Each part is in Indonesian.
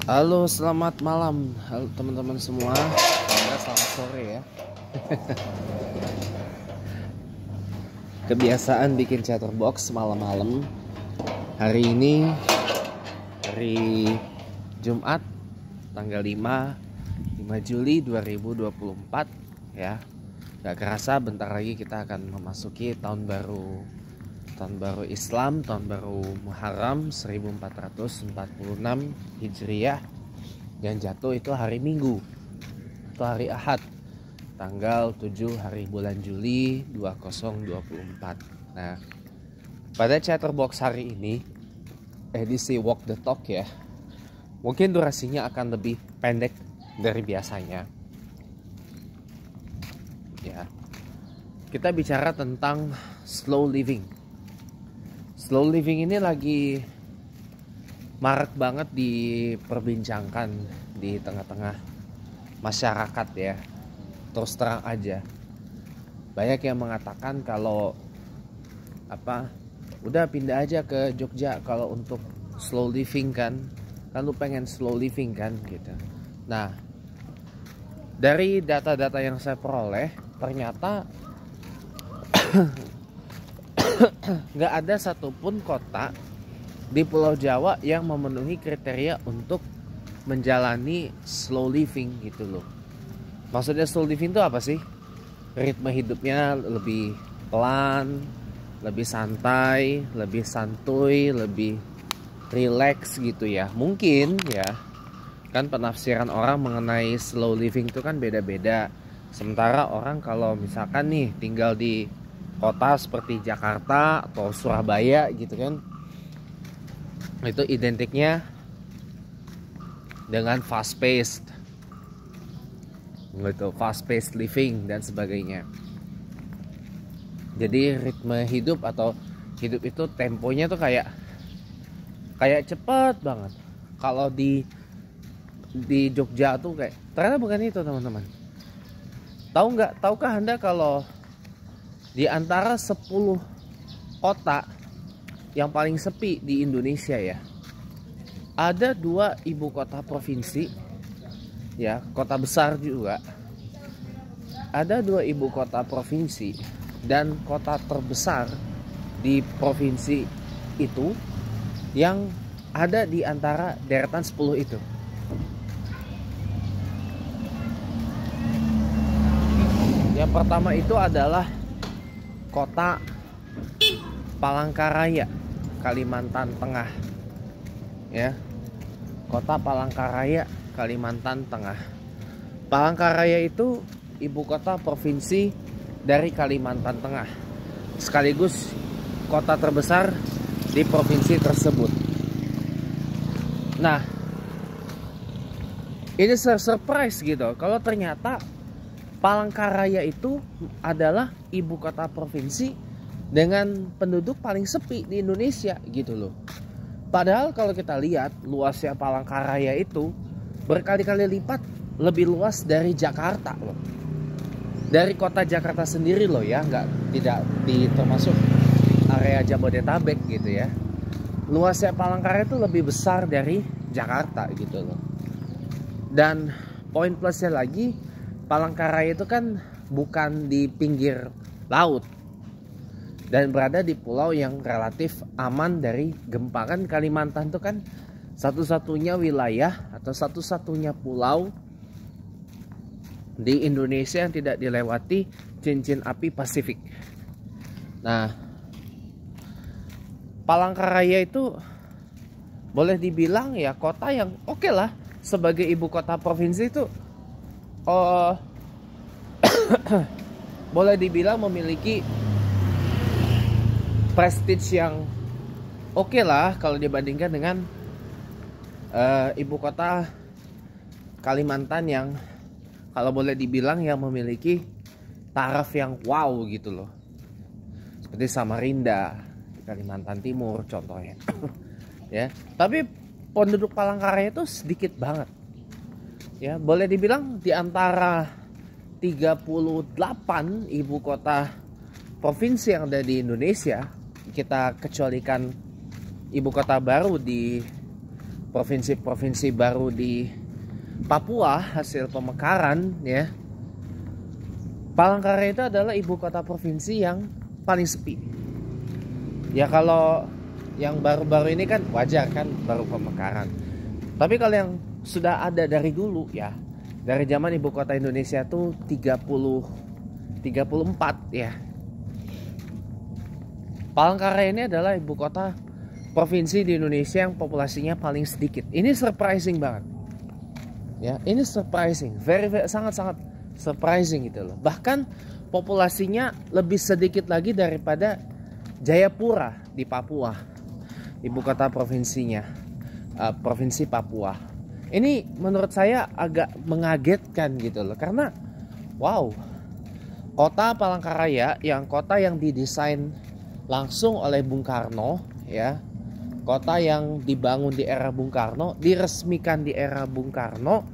Halo, selamat malam. Halo teman-teman semua. Ya, selamat sore ya. Kebiasaan bikin chatterbox malam-malam. Hari ini hari Jumat tanggal 5 Juli 2024 ya. Gak kerasa bentar lagi kita akan memasuki tahun baru Islam, tahun baru Muharram 1446 Hijriah, yang jatuh itu hari Minggu atau hari Ahad tanggal 7 hari bulan Juli 2024. Nah, pada chatterbox hari ini edisi Walk the Talk ya, mungkin durasinya akan lebih pendek dari biasanya ya. Kita bicara tentang slow living. Slow living ini lagi marak banget diperbincangkan di tengah-tengah masyarakat ya. Terus terang aja, banyak yang mengatakan kalau udah pindah aja ke Jogja kalau untuk slow living kan lu pengen slow living kan gitu. Nah, dari data-data yang saya peroleh ternyata nggak ada satupun kota di Pulau Jawa yang memenuhi kriteria untuk menjalani slow living gitu loh. Maksudnya slow living itu apa sih? Ritme hidupnya lebih pelan, lebih santai, lebih santuy, lebih relax gitu ya. Mungkin ya, kan penafsiran orang mengenai slow living itu kan beda-beda. Sementara orang kalau misalkan nih tinggal di kota seperti Jakarta atau Surabaya gitu kan, itu identiknya dengan fast paced gitu, fast paced living dan sebagainya. Jadi ritme hidup atau hidup itu temponya tuh kayak cepet banget. Kalau di Jogja tuh kayak ternyata bukan itu teman-teman. Tahukah Anda kalau di antara 10 kota yang paling sepi di Indonesia ya, ada 2 ibu kota provinsi ya, kota besar juga. Ada 2 ibu kota provinsi dan kota terbesar di provinsi itu yang ada di antara deretan 10 itu. Yang pertama itu adalah kota Palangkaraya, Kalimantan Tengah ya. Kota Palangkaraya, Kalimantan Tengah. Palangkaraya itu ibu kota provinsi dari Kalimantan Tengah, sekaligus kota terbesar di provinsi tersebut. Nah, ini surprise gitu kalau ternyata Palangkaraya itu adalah ibu kota provinsi dengan penduduk paling sepi di Indonesia gitu loh. Padahal kalau kita lihat luasnya Palangkaraya itu berkali-kali lipat lebih luas dari Jakarta loh. Dari kota Jakarta sendiri loh ya, tidak termasuk area Jabodetabek gitu ya. Luasnya Palangkaraya itu lebih besar dari Jakarta gitu loh. Dan poin plusnya lagi, Palangkaraya itu kan bukan di pinggir laut dan berada di pulau yang relatif aman dari gempa. Kan Kalimantan itu kan satu-satunya wilayah atau satu-satunya pulau di Indonesia yang tidak dilewati cincin api Pasifik. Nah, Palangkaraya itu boleh dibilang ya kota yang oke lah sebagai ibu kota provinsi itu. Boleh dibilang memiliki prestige yang oke lah kalau dibandingkan dengan ibu kota Kalimantan yang kalau boleh dibilang yang memiliki taraf yang wow gitu loh, seperti Samarinda di Kalimantan Timur contohnya. Ya, tapi penduduk Palangkaraya itu sedikit banget ya, boleh dibilang di antara 38 ibu kota provinsi yang ada di Indonesia, kita kecualikan ibu kota baru di provinsi-provinsi baru di Papua hasil pemekaran ya, Palangkaraya itu adalah ibu kota provinsi yang paling sepi. Ya kalau yang baru-baru ini kan wajar kan, baru pemekaran. Tapi kalau yang sudah ada dari dulu ya, dari zaman ibu kota Indonesia tuh 34 ya. Palangkaraya ini adalah ibu kota provinsi di Indonesia yang populasinya paling sedikit. Ini surprising banget. Ya, ini surprising, sangat-sangat surprising gitu loh. Bahkan populasinya lebih sedikit lagi daripada Jayapura di Papua, ibu kota provinsinya, provinsi Papua. Ini menurut saya agak mengagetkan gitu loh, karena wow, kota Palangkaraya yang kota yang didesain langsung oleh Bung Karno ya, kota yang dibangun di era Bung Karno, diresmikan di era Bung Karno,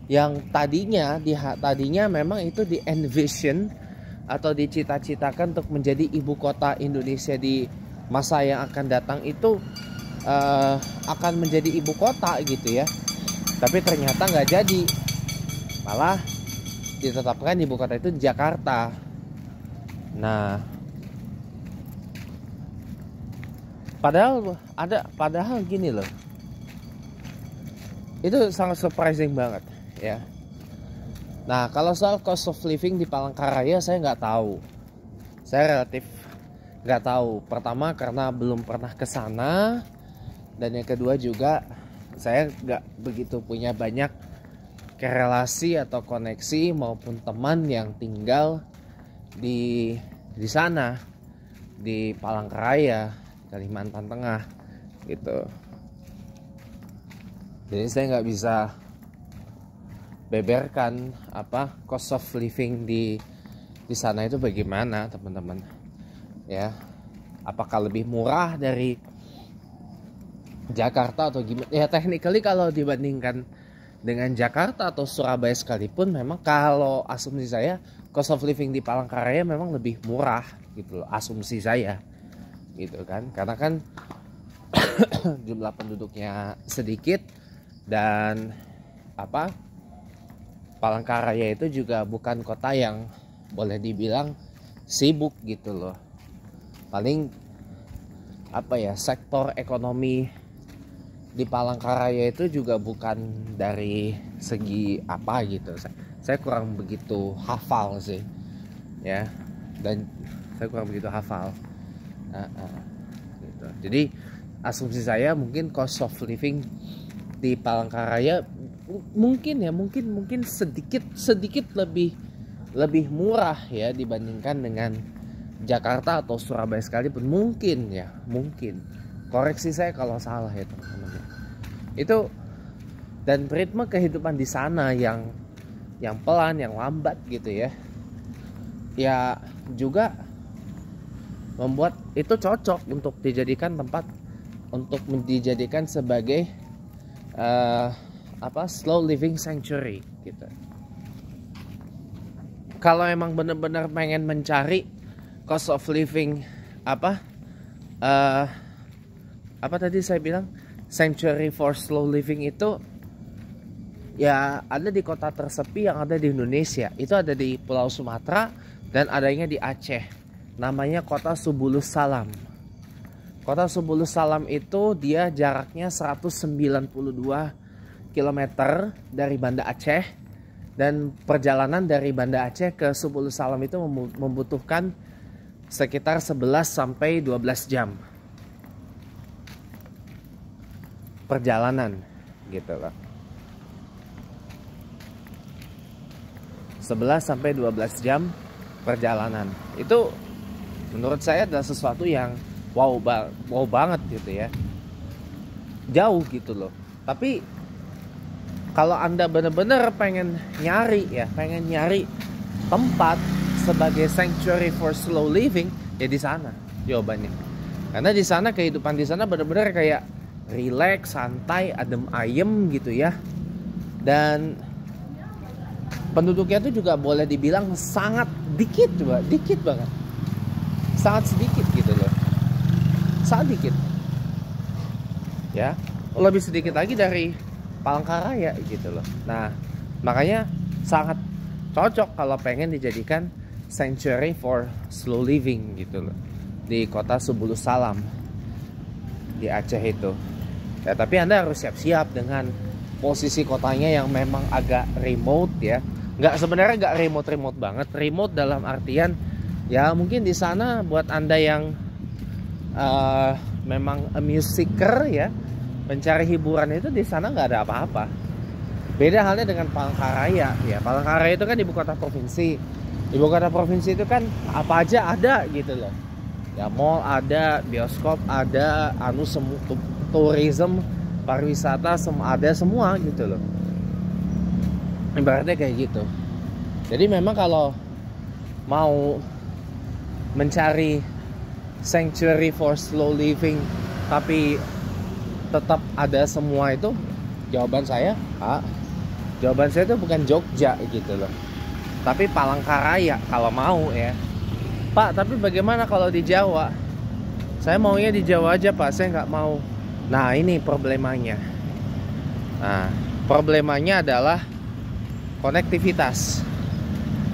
yang tadinya memang itu di envision atau dicita-citakan untuk menjadi ibu kota Indonesia di masa yang akan datang, itu akan menjadi ibu kota gitu ya. Tapi ternyata nggak jadi, malah ditetapkan ibu kota itu di Jakarta. Nah, padahal gini loh, itu sangat surprising banget ya. Nah, kalau soal cost of living di Palangkaraya saya nggak tahu, saya relatif nggak tahu. Pertama karena belum pernah ke sana, dan yang kedua juga saya nggak begitu punya banyak relasi atau koneksi maupun teman yang tinggal di sana, di Palangkaraya, Kalimantan Tengah gitu. Jadi saya nggak bisa beberkan apa cost of living di sana itu bagaimana teman-teman ya. Apakah lebih murah dari Jakarta atau gimana? Ya technically kalau dibandingkan dengan Jakarta atau Surabaya sekalipun, memang kalau asumsi saya cost of living di Palangkaraya memang lebih murah gitu loh, asumsi saya gitu kan, karena kan jumlah penduduknya sedikit, dan apa, Palangkaraya itu juga bukan kota yang boleh dibilang sibuk gitu loh. Paling apa ya, sektor ekonomi di Palangkaraya itu juga bukan dari segi apa gitu, saya kurang begitu hafal sih ya, dan saya kurang begitu hafal gitu. Jadi asumsi saya mungkin cost of living di Palangkaraya mungkin sedikit lebih murah ya dibandingkan dengan Jakarta atau Surabaya sekalipun, mungkin. Koreksi saya kalau salah ya teman-teman. Itu, dan ritme kehidupan di sana yang pelan, yang lambat gitu ya. Ya juga membuat itu cocok untuk dijadikan tempat, untuk dijadikan sebagai slow living sanctuary gitu. Kalau emang benar-benar pengen mencari cost of living tadi saya bilang sanctuary for slow living, itu ya ada di kota tersepi yang ada di Indonesia. Itu ada di Pulau Sumatera dan adanya di Aceh. Namanya Kota Subulus Salam. Kota Subulus Salam itu dia jaraknya 192 km dari Banda Aceh, dan perjalanan dari Banda Aceh ke Subulus Salam itu membutuhkan sekitar 11 sampai 12 jam perjalanan gitu loh. 11 sampai 12 jam perjalanan. Itu menurut saya adalah sesuatu yang wow banget gitu ya. Jauh gitu loh. Tapi kalau Anda benar-benar pengen nyari tempat sebagai sanctuary for slow living, ya di sana jawabannya. Karena di sana kehidupan di sana benar-benar kayak relax, santai, adem ayem gitu ya. Dan penduduknya itu juga boleh dibilang sangat dikit banget. Sangat sedikit gitu loh. Sangat dikit. Ya, lebih sedikit lagi dari Palangkaraya gitu loh. Nah, makanya sangat cocok kalau pengen dijadikan sanctuary for slow living gitu loh di kota Subulus Salam di Aceh itu. Ya, tapi Anda harus siap-siap dengan posisi kotanya yang memang agak remote ya. Sebenarnya nggak remote banget. Remote dalam artian ya mungkin di sana buat Anda yang memang a music seeker ya, mencari hiburan itu di sana nggak ada apa-apa. Beda halnya dengan Palangkaraya ya. Palangkaraya itu kan ibu kota provinsi. Ibu kota provinsi itu kan apa aja ada gitu loh. Ya mall ada, bioskop ada, tourism, pariwisata ada semua gitu loh. Ibaratnya kayak gitu. Jadi memang kalau mau mencari sanctuary for slow living tapi tetap ada semua itu, jawaban saya itu bukan Jogja gitu loh, tapi Palangkaraya kalau mau ya. Pak, tapi bagaimana kalau di Jawa? Saya maunya di Jawa aja Pak, saya nggak mau. Nah ini problemanya. Nah problemanya adalah konektivitas.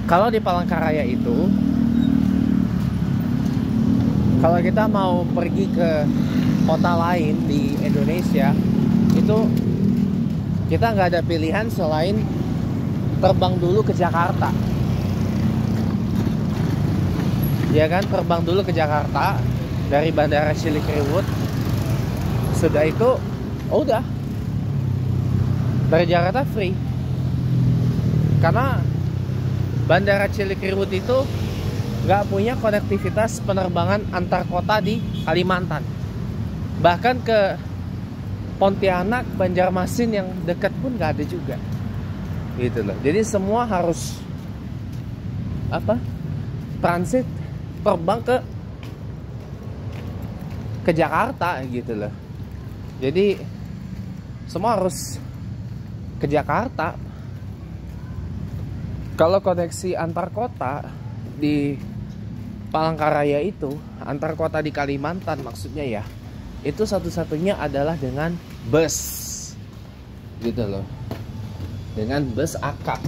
Kalau di Palangkaraya itu, kalau kita mau pergi ke kota lain di Indonesia, itu kita nggak ada pilihan selain terbang dulu ke Jakarta. Ya kan, terbang dulu ke Jakarta dari Bandara Cilikriwut. Sudah itu, udah dari Jakarta free. Karena Bandara Cilikriwut itu nggak punya konektivitas penerbangan antar kota di Kalimantan. Bahkan ke Pontianak, Banjarmasin yang dekat pun nggak ada juga. Gitu loh. Jadi semua harus transit terbang ke Jakarta gitu loh. Jadi semua harus ke Jakarta. Kalau koneksi antar kota di Palangkaraya itu, antar kota di Kalimantan maksudnya ya, itu satu-satunya adalah dengan bus gitu loh, dengan bus akap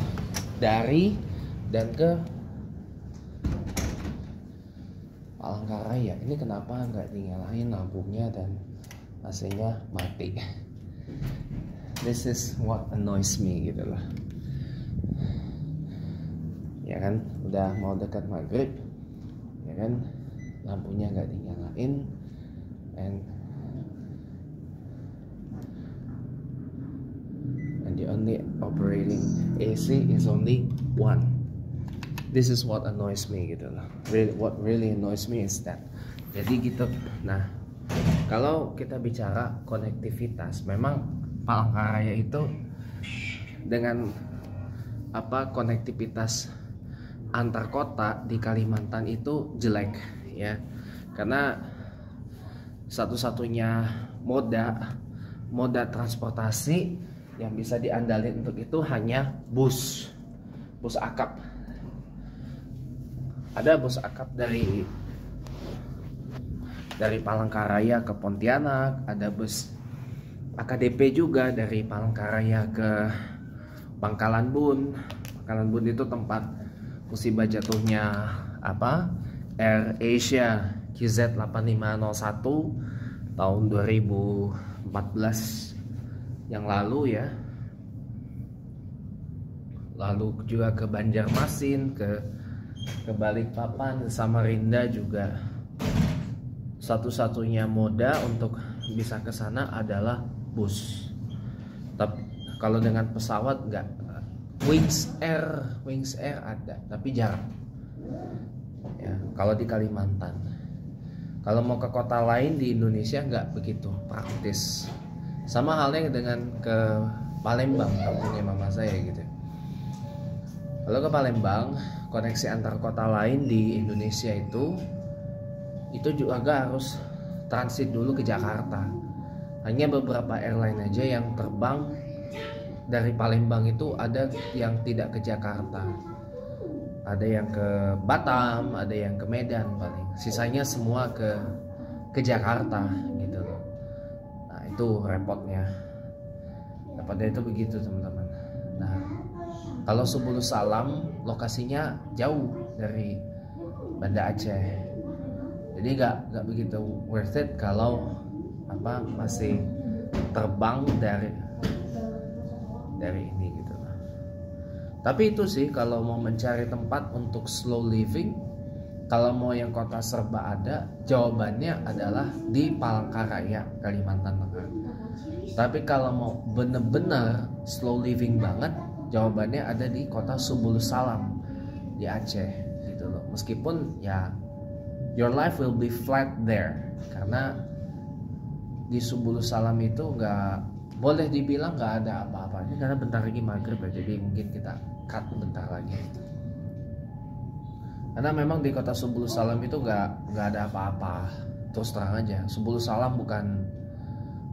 dari dan ke Palangkaraya. Ini kenapa nggak dinyalain lampunya dan AC-nya mati? This is what annoys me gitu loh. Ya kan, udah mau dekat maghrib, ya kan, lampunya nggak dinyalain, and the only operating AC is only one. This is what annoys me gitu loh. What really annoys me is that. Jadi gitu. Nah, kalau kita bicara konektivitas, memang Palangkaraya itu dengan konektivitas antar kota di Kalimantan itu jelek ya. Karena satu-satunya moda transportasi yang bisa diandalkan untuk itu hanya bus akap. Ada bus akap dari Palangkaraya ke Pontianak, ada bus AKDP juga dari Palangkaraya ke Pangkalan Bun. Pangkalan Bun itu tempat musibah jatuhnya Air Asia QZ8501 tahun 2014 yang lalu ya. Lalu juga ke Banjarmasin, ke Balikpapan, Samarinda juga. Satu-satunya moda untuk bisa ke sana adalah bus. Tapi kalau dengan pesawat enggak. Wings Air ada, tapi jarang. Ya, kalau di Kalimantan. Kalau mau ke kota lain di Indonesia nggak begitu praktis. Sama halnya dengan ke Palembang, kampungnya mama saya gitu. Kalau ke Palembang, koneksi antar kota lain di Indonesia itu juga harus transit dulu ke Jakarta. Hanya beberapa airline aja yang terbang dari Palembang itu ada yang tidak ke Jakarta. Ada yang ke Batam, ada yang ke Medan paling. Sisanya semua ke Jakarta gitu loh. Nah, Itu repotnya itu begitu teman-teman. Nah, kalau Subulus Salam lokasinya jauh dari Banda Aceh, jadi nggak begitu worth it kalau masih terbang dari ini gitu. Tapi itu sih kalau mau mencari tempat untuk slow living, kalau mau yang kota serba ada, jawabannya adalah di Palangkaraya, Kalimantan Tengah. Tapi kalau mau bener-bener slow living banget, jawabannya ada di kota Subulus Salam di Aceh gitu loh. Meskipun ya your life will be flat there, karena di Subulus Salam itu nggak boleh dibilang nggak ada apa-apanya, karena bentar lagi maghrib ya, jadi mungkin kita cut bentar lagi. Karena memang di kota Subulus Salam itu nggak ada apa-apa. Terus terang aja, Subulus Salam bukan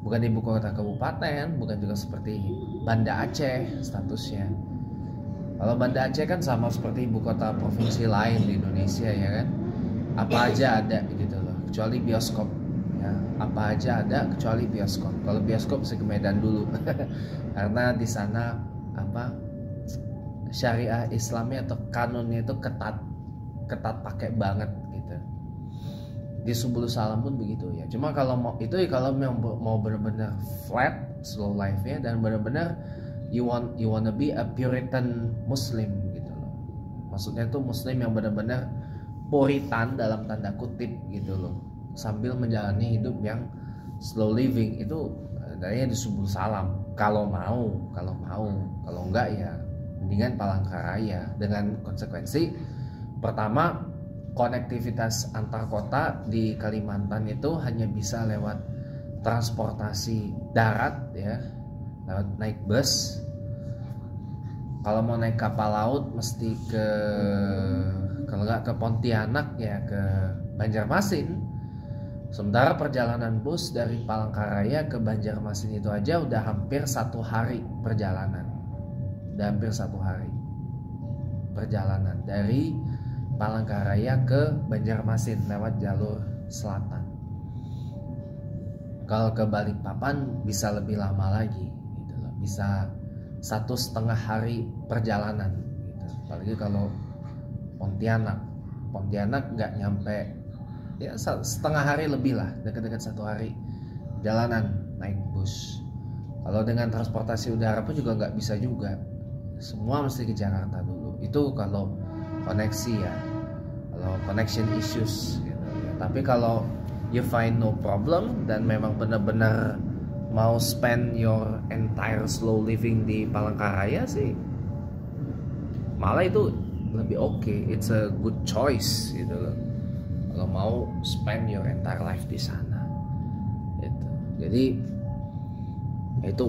ibu kota kabupaten, bukan juga seperti Banda Aceh statusnya. Kalau Banda Aceh kan sama seperti ibu kota provinsi lain di Indonesia ya kan, apa aja ada gitu loh, kecuali bioskop ya. Apa aja ada kecuali bioskop. Kalau bioskop mesti ke Medan dulu karena di sana syariah Islamnya atau kanunnya itu ketat pakai banget gitu. Di Subulus Salam pun begitu ya. Cuma kalau mau itu ya, kalau mau benar-benar flat slow life ya, dan benar-benar you wanna be a Puritan Muslim gitu loh. Maksudnya tuh Muslim yang benar-benar puritan dalam tanda kutip gitu loh, sambil menjalani hidup yang slow living, itu adanya di Subulus Salam. Kalau enggak ya mendingan Palangkaraya, dengan konsekuensi pertama, konektivitas antar kota di Kalimantan itu hanya bisa lewat transportasi darat ya, lewat naik bus. Kalau mau naik kapal laut mesti kalau nggak ke Pontianak ya ke Banjarmasin. Sementara perjalanan bus dari Palangkaraya ke Banjarmasin itu aja udah hampir 1 hari perjalanan. Udah hampir 1 hari perjalanan dari Palangkaraya ke Banjarmasin lewat jalur selatan. Kalau ke Balikpapan bisa lebih lama lagi gitu loh. Bisa 1,5 hari perjalanan gitu. Apalagi kalau Pontianak nggak nyampe ya 1,5 hari lebih lah, dekat-dekat 1 hari jalanan naik bus. Kalau dengan transportasi udara pun juga nggak bisa juga, semua mesti ke Jakarta dulu. Itu kalau koneksi ya, kalau connection issues gitu ya. Tapi kalau you find no problem dan memang benar-benar mau spend your entire slow living di Palangkaraya sih, malah itu lebih oke. It's a good choice gitu loh, kalau mau spend your entire life di sana gitu. Jadi itu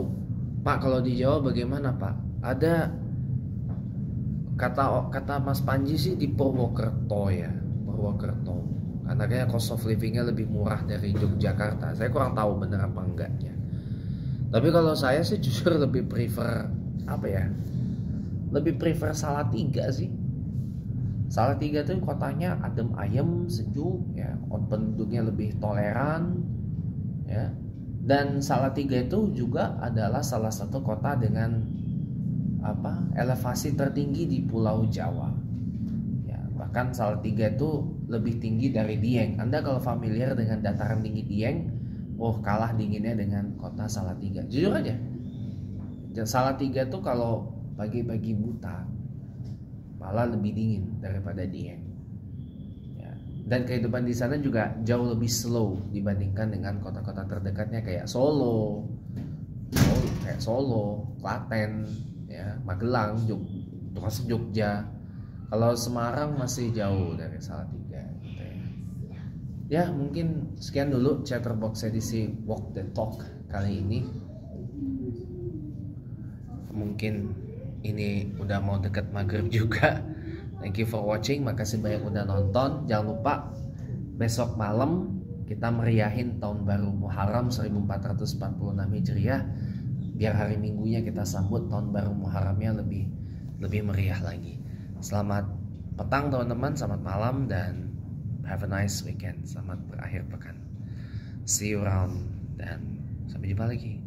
Pak, kalau di Jawa bagaimana Pak? Ada kata Mas Panji sih di Purwokerto ya, Purwokerto. Karena kayaknya cost of livingnya lebih murah dari Yogyakarta. Saya kurang tahu bener apa enggaknya. Tapi kalau saya sih justru lebih prefer lebih prefer Salatiga sih. Salatiga tuh kotanya adem ayem, sejuk ya, penduduknya lebih toleran ya. Dan Salatiga itu juga adalah salah satu kota dengan elevasi tertinggi di Pulau Jawa ya. Bahkan Salatiga itu lebih tinggi dari Dieng. Anda kalau familiar dengan dataran tinggi Dieng, kalah dinginnya dengan kota Salatiga. Jujur aja, Salatiga tuh kalau pagi-pagi buta malah lebih dingin daripada Dieng ya. Dan kehidupan di sana juga jauh lebih slow dibandingkan dengan kota-kota terdekatnya kayak Solo, Klaten ya, Magelang, termasuk Jogja. Kalau Semarang masih jauh dari Salatiga gitu ya. Ya mungkin sekian dulu Chatterbox edisi Walk the Talk kali ini. Mungkin ini udah mau deket maghrib juga. Thank you for watching, makasih banyak udah nonton. Jangan lupa besok malam kita meriahin tahun baru Muharram 1446 Hijriah. Biar hari Minggunya kita sambut tahun baru Muharramnya lebih meriah lagi. Selamat petang teman-teman, selamat malam, dan have a nice weekend. Selamat berakhir pekan. See you around dan Sampai jumpa lagi.